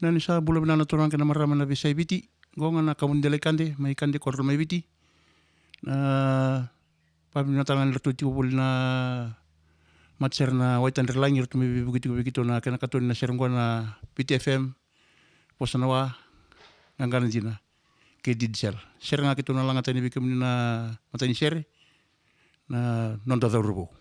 Nani sa bula banana turang kana marama na visay biti. Gonga na kamundele kande, may kande kordo may biti. Na pabinatangan ratu tikupul na matser na waitan relang irtu may begitu na kana katun na serangwa na PTFM posanawa ngangana jina ke didsel. Serang akitu na langa tani bikum na matani sere na nonda rubo.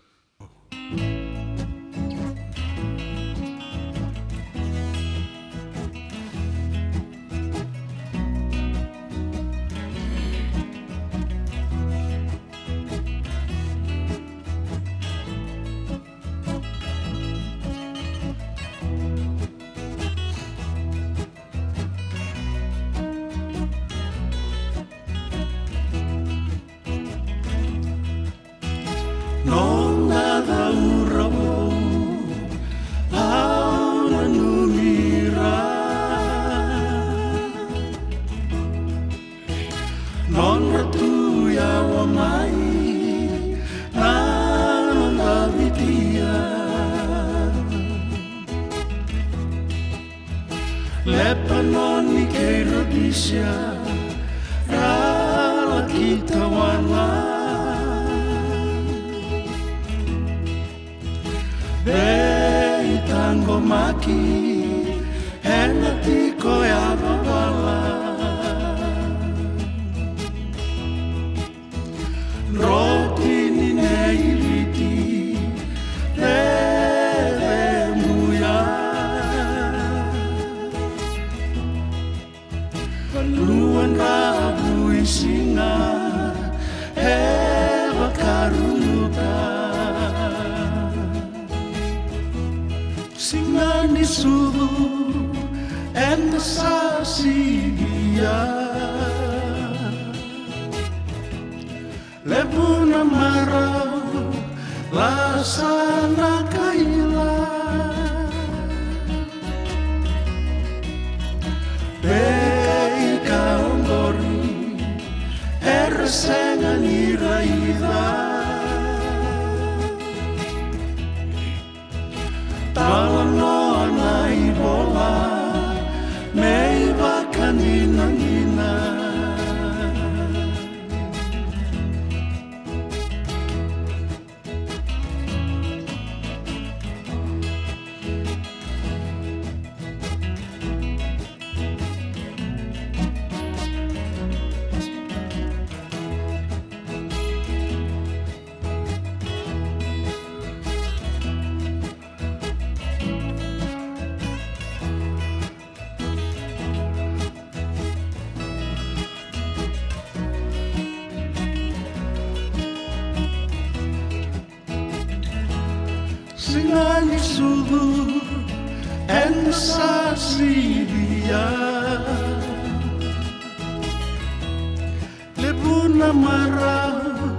Lepanoni kay Rhodesia rala kita wala Beitanggo maki henati ko ya babala Roti ni neiriti Luan rabu singa heba karunuta Singa ni sudu and the sasiya Lebuna marau lasana kaila Sengan iraida Talang no anai bola Mei bakan inangina Singani sudu and sasilia Lebuna marau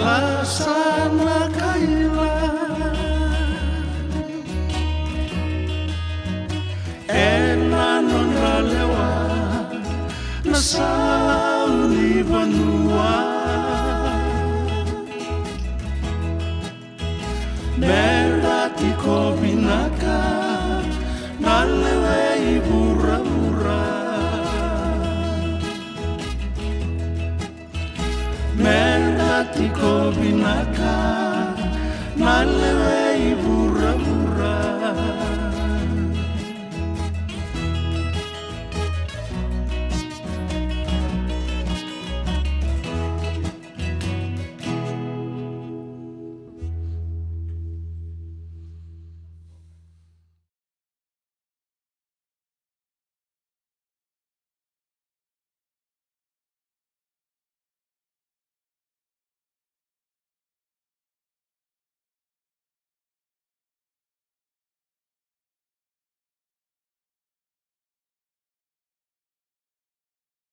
lasana kaila Enanon ralewa nasauni vanua Merati ko binaka nalewei bura-bura Merati ko binaka nalewei